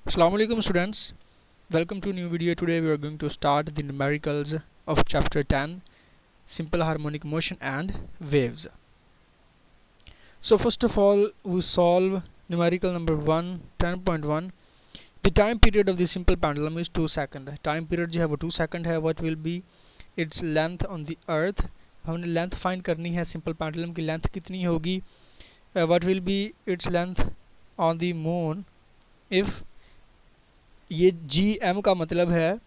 Assalamualaikum students, welcome to new video. Today we are going to start the numericals of chapter 10, simple harmonic motion and waves. So first of all, we solve numerical number 1, 10.1. The time period of the simple pendulum is 2 seconds. Time period जो है वो 2 seconds है. What will be its length on the earth? हमने length find करनी है. Simple pendulum की length कितनी होगी? What will be its length on the moon if ये जी एम का मतलब है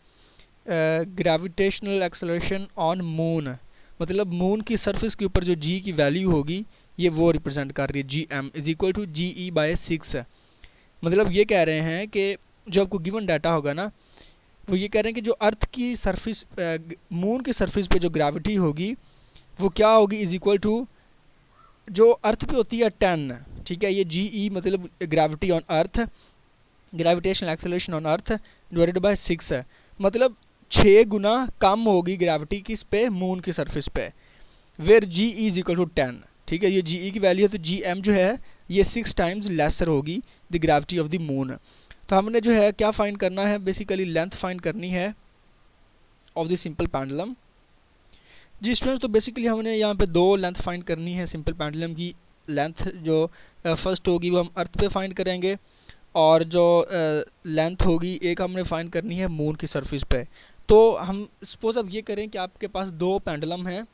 ग्रेविटेशनल एक्सेलरेशन ऑन मून, मतलब मून की सरफेस के ऊपर जो जी की वैल्यू होगी ये वो रिप्रेजेंट कर रही है. G M is equal to G E by 6. मतलब ये कह रहे हैं कि जो आपको गिवन डाटा होगा ना, वो ये कह रहे हैं कि जो अर्थ की सरफेस मून की सरफेस पे जो ग्रेविटी होगी वो क्या होगी, इज इक्वल टू जो अर्थ पे होती है 10. ठीक है, ये जी ई मतलब gravity on earth, gravitational acceleration on earth divided by 6 है. मतलब 6 गुना कम होगी ग्रेविटी किस पे, मून की सरफेस पे, where G is equal to 10. ठीक है, ये जी ई की वैल्यू है तो जी एम जो है ये 6 टाइम्स लेसर होगी the gravity of the moon. तो हमने जो है क्या फाइंड करना है, बेसिकली लेंथ फाइंड करनी है ऑफ द सिंपल पेंडुलम. जी स्टूडेंट्स, तो बेसिकली हमने यहाँ पे दो लेंथ फाइंड करनी है सिंपल पेंडुलम की. लेंथ जो फर्स्ट होगी वो हम अर्थ पे फाइंड करेंगे और जो लेंथ होगी एक हमने फाइंड करनी है मून की सरफेस पे. तो हम सपोज अब ये करें कि आपके पास दो पेंडुलम हैं.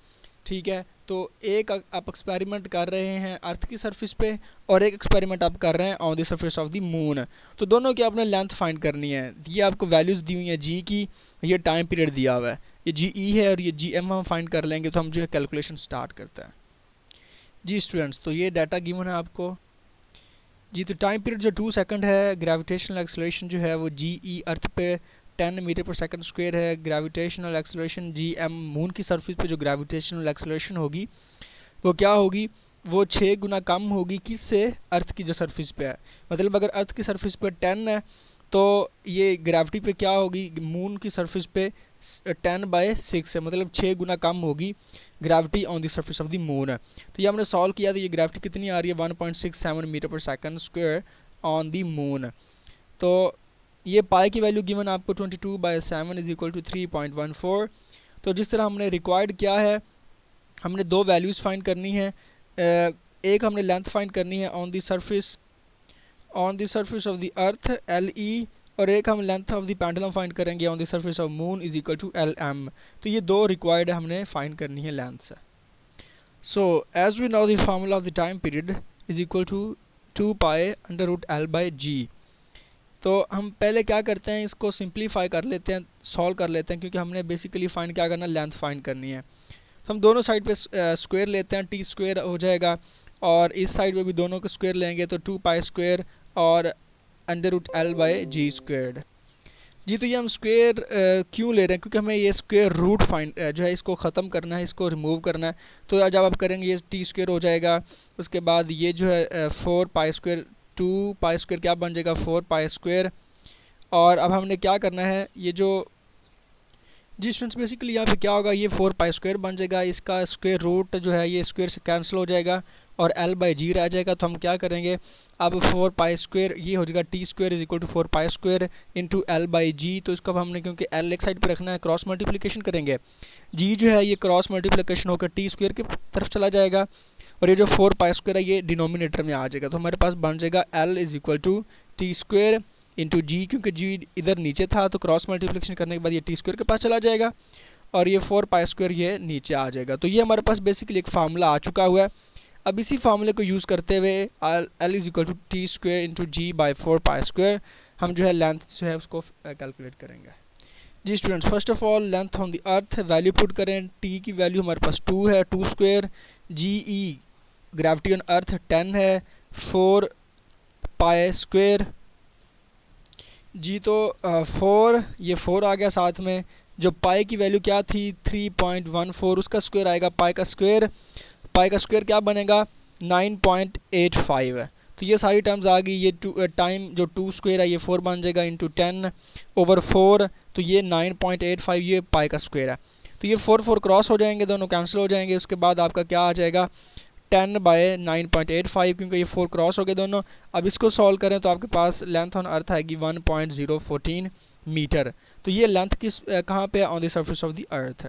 ठीक है, तो एक आप एक्सपेरिमेंट कर रहे हैं अर्थ की सरफेस पे और एक एक्सपेरिमेंट आप कर रहे हैं on the surface of the moon. तो दोनों की आपने लेंथ फाइंड करनी है. ये आपको वैल्यूज़ दी हुई हैं जी की, ये टाइम पीरियड दिया हुआ है, ये जी ई है और ये जी एम हम फाइंड कर लेंगे. तो हम जो है कैलकुलेशन स्टार्ट करते हैं. जी स्टूडेंट्स, तो ये डाटा गिवन है आपको. जी, तो टाइम पीरियड जो 2 सेकंड है, ग्रेविटेशनल एक्सेलरेशन जो है वो जी ई अर्थ पे 10 मीटर पर सेकंड स्क्वायर है. Gravitational acceleration G M moon की सरफेस पे जो ग्रेविटेशनल एक्सेलरेशन होगी वो क्या होगी, वो 6 गुना कम होगी किससे, अर्थ की जो सरफेस पे है. मतलब अगर अर्थ की सरफेस पे 10 है तो ये ग्रेविटी पे क्या होगी, मून की सरफेस पे 10/6 है, मतलब 6 गुना कम होगी gravity on the surface of the moon है. तो ये हमने सॉल्व किया तो ये ग्रेविटी कितनी आ रही है 1.67 metre per second square on the moon. तो ये पाई की वैल्यू गिवन आपको 22/7 इज इक्वल टू 3.14. तो जिस तरह हमने रिक्वायर्ड किया है, हमने दो वैल्यूज़ फाइंड करनी है. एक हमने लेंथ फाइंड करनी है on the surface of the earth L E, और एक हम length of the pendulum find करेंगे on the surface of moon is equal to L M. तो ये दो रिक्वायर्ड हमने फाइंड करनी है lengths. So as we know the formula of the time period is equal to 2 pi under root L by G. तो हम पहले क्या करते हैं, इसको सिंप्लीफाई कर लेते हैं, सॉल्व कर लेते हैं, क्योंकि हमने बेसिकली फाइंड क्या करना, लेंथ फाइंड करनी है. तो हम दोनों साइड पे स्क्वायर लेते हैं, टी स्क्वायर हो जाएगा, और इस साइड पे भी दोनों को स्क्वायर लेंगे तो 2 पाई स्क्वायर और under root L by G squared. जी, तो ये हम स्क्वायर क्यों ले रहे हैं, क्योंकि हमें ये स्क्वायर रूट फाइंड जो है इसको ख़त्म करना है, इसको रिमूव करना है. तो जब आप करेंगे ये टी स्क्वायर हो जाएगा, उसके बाद ये जो है 4 पाई स्क्वायर, 2 पाई स्क्वायर क्या बन जाएगा 4 पाई स्क्वायर. और अब हमने क्या करना है, ये जो जी स्टूडेंट्स बेसिकली यहाँ पे क्या होगा, ये 4 पाई स्क्वायर बन जाएगा, इसका स्क्वायर रूट जो है ये स्क्वायर से कैंसिल हो जाएगा और एल बाई जी रह जाएगा. तो हम क्या करेंगे, अब 4 पाई स्क्वायर ये हो जाएगा T square is equal to 4 pi square into L by G. तो इसको अब हमने क्योंकि एल एक साइड पे रखना है, क्रॉस मल्टीप्लिकेशन करेंगे. जी जो है ये क्रॉस मल्टीप्लिकेशन होकर टी स्क्वायर की तरफ चला जाएगा और ये जो 4 पाई स्क्वायर है ये डिनोमिनेटर में आ जाएगा. तो हमारे पास बन जाएगा L is equal to T square into G, क्योंकि जी इधर नीचे था तो क्रॉस मल्टीप्लिकेशन करने के बाद ये टी स्क्वायर के पास चला जाएगा और ये 4 पाई स्क्वायर ये नीचे आ जाएगा. तो ये हमारे पास बेसिकली एक फार्मूला आ चुका हुआ है. अब इसी फार्मूले को यूज़ करते हुए L is equal to T square into G by 4 pi square हम जो है लेंथ जो है उसको कैलकुलेट करेंगे. जी students, first of all length on the earth value put करें. टी की वैल्यू हमारे पास 2 है, 2 square. G E gravity on earth 10 है, 4 पाई स्क्वायर. जी, तो 4 ये 4 आ गया साथ में. जो पाई की वैल्यू क्या थी 3.14, उसका स्क्वायर आएगा पाई का स्क्वायर क्या बनेगा 9.85 है. तो ये सारी टर्म्स आ गई. ये टाइम जो 2 स्क्वायर है ये 4 बन जाएगा इंटू 10 ओवर 4, तो ये 9.85 ये पाई का स्क्वायर है. तो ये 4 4 क्रॉस हो जाएंगे, दोनों कैंसिल हो जाएंगे. उसके बाद आपका क्या आ जाएगा 10 बाय 9.85, क्योंकि ये 4 क्रॉस हो गए दोनों। अब इसको सॉल्व करें तो आपके पास लेंथ ऑन अर्थ आएगी 1.014 मीटर। तो ये लेंथ किस कहाँ पे on the surface of the earth.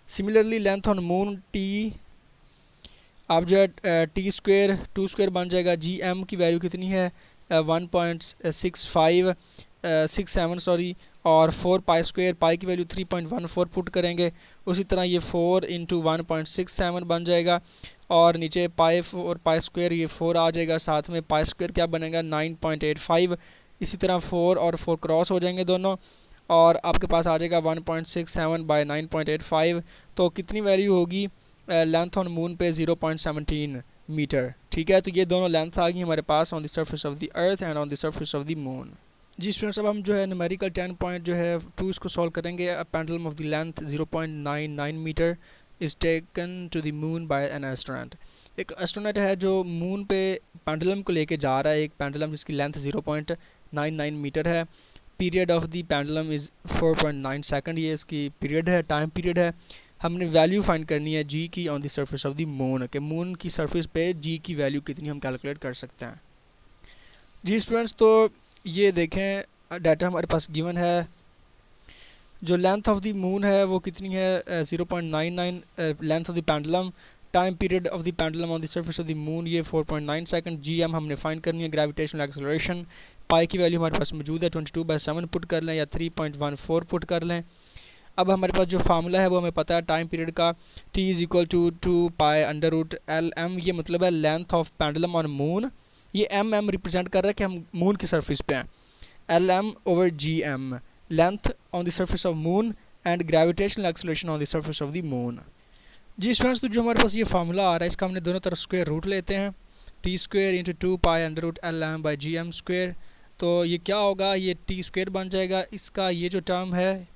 Similarly length on moon T, आप जो है टी स्क्वेयर 2 स्क्वेयर बन जाएगा। जी एम की वैल्यू कितनी है 1.67 सॉरी, और 4 पाई स्क्वेयर, पाई की वैल्यू 3.14 पुट करेंगे। उसी तरह ये 4 इंटू 1.67 बन जाएगा, और नीचे पाई 4 पाई स्क्वेयर ये 4 आ जाएगा, साथ में पाई स्क्वेयर क्या बनेगा 9.85। इसी तरह 4 और 4 क्रॉस हो जाएंगे दोनों, और आपके पास आ जाएगा 1.67 बाय 9.85। तो कितनी वैल्यू होगी लेंथ ऑन मून पे 0.17 मीटर। ठीक है, तो ये दोनों लेंथ आ गई हमारे पास on the surface of the earth and on the surface of the moon. जी स्टूडेंट्स, अब हम जो है न्यूमेरिकल 10 पॉइंट जो है 2 इसको सॉल्व करेंगे। A pendulum of the length 0.99 metre is taken to the moon by an astronaut. एक एस्ट्रोनॉट है जो मून पे पेंडुलम को लेके जा रहा है, एक पेंडुलम जिसकी लेंथ 0.99 मीटर है। Period of the pendulum is 4.9 second, ये इसकी पीरियड है, टाइम पीरियड है। हमने वैल्यू फाइंड करनी है जी की on the surface of the moon, के मून की सरफेस पे जी की वैल्यू कितनी हम कैलकुलेट कर सकते हैं। जी स्टूडेंट्स, तो ये देखें डाटा हमारे पास गिवन है। जो लेंथ ऑफ द मून है वो कितनी है 0.99 length of the pendulum. Time period of the pendulum on the surface of the moon ये 4.9 सेकंड। जी एम हमने फाइंड करनी है, ग्रेविटेशनल एक्सेलरेशन। पाई की वैल्यू हमारे पास मौजूद है, 22/7 पुट कर लें या 3.14 पुट कर लें। अब हमारे पास जो फार्मूला है वो हमें पता है टाइम पीरियड का, T is equal to 2 pi under root L M. ये मतलब है length of pendulum on moon. ये एम रिप्रेजेंट कर रहा है कि हम मून की सरफेस पे हैं। L M over G M, length on the surface of moon and gravitational acceleration on the surface of the moon. जी स्टूडेंट्स, तो जो हमारे पास ये फार्मूला आ रहा है इसका हमने दोनों तरफ स्क्वायर रूट लेते हैं। T square into 2 pi under root L M by G M square. तो ये क्या होगा, ये टी स्क्वायर बन जाएगा इसका ये जो टर्म है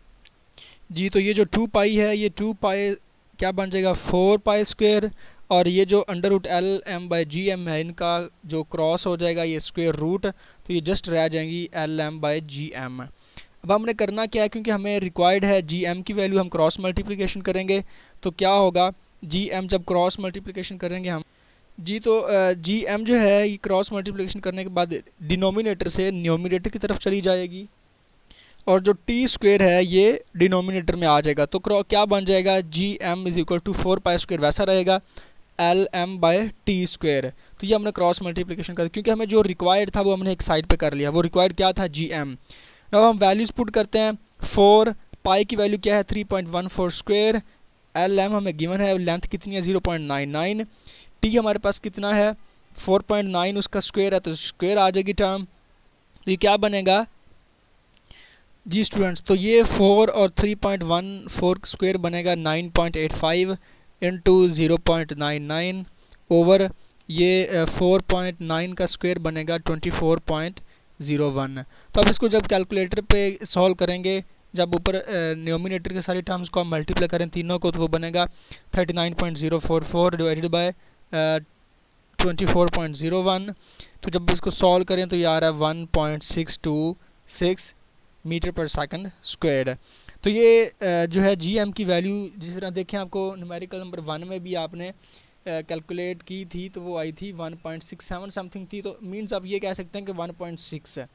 जी। तो ये जो 2 पाई है ये 2 पाई क्या बन जाएगा 4 पाई स्क्वायर, और ये जो under root L M by G M है इनका जो क्रॉस हो जाएगा ये स्क्वायर रूट, तो ये जस्ट रह जाएंगी L M by G M. अब हमने करना क्या है, क्योंकि हमें रिक्वायर्ड है जी एम की वैल्यू, हम क्रॉस मल्टीप्लिकेशन करेंगे। तो क्या होगा जी एम जब क्रॉस मल्टीप्लिकेशन करेंगे हम जी, तो जी एम जो है ये क्रॉस मल्टीप्लिकेशन करने के बाद डिनोमिनेटर से न्यूमिनेटर की तरफ चली जाएगी, और जो टी स्क्वेयर है ये डिनोमिनेटर में आ जाएगा। तो क्या बन जाएगा G M is equal to 4 pi square वैसा रहेगा L M by T square. तो ये हमने क्रॉस मल्टीप्लिकेशन कर, क्योंकि हमें जो रिक्वायर्ड था वो हमने एक साइड पे कर लिया। वो रिक्वायर्ड क्या था जी एम। अब हम वैल्यूज़ पुट करते हैं। 4 पाई की वैल्यू क्या है 3.14 स्क्वेयर। एल एम हमें गिवन है, लेंथ कितनी है 0.99। टी हमारे पास कितना है 4.9, उसका स्क्वेयर है तो स्क्वेयर आ जाएगी टर्म। तो ये क्या बनेगा जी स्टूडेंट्स, तो ये 4 और 3.14 स्क्वेयर बनेगा 9.85 इंटू 0.99 ओवर ये 4.9 का स्क्वेयर बनेगा 24.01। तो अब इसको जब कैलकुलेटर पे सॉल्व करेंगे, जब ऊपर न्यूमिनेटर के सारी टर्म्स को हम मल्टीप्लाई करें तीनों को, तो वो बनेगा 39.044 डिवाइडेड बाय 24.01। तो जब इसको सॉल्व करें तो ये आ रहा है 1.626 मीटर पर सेकंड स्क्वायर्ड। तो ये जो है जी एम की वैल्यू जिस तरह देखें आपको न्यूमेरिकल नंबर 1 में भी आपने कैलकुलेट की थी तो वो आई थी 1.67 समथिंग थी। तो मीन्स आप ये कह सकते हैं कि 1.6 है।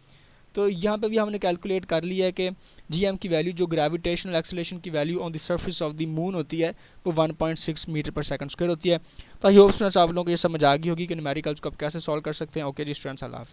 तो यहाँ पे भी हमने कैलकुलेट कर लिया है कि जी एम की वैल्यू जो ग्रेविटेशनल एक्सेलरेशन की value on the surface of the moon होती है वो 1.6 मीटर पर सेकंड स्क्वायर होती है। तो आई होप स्टूडेंट्स आप लोगों को ये समझ आ गई होगी कि न्यूमेरिकल्स को आप कैसे सॉल्व कर सकते हैं। ओके जी स्टूडेंट्स, अल्लाह हाफ़िज़।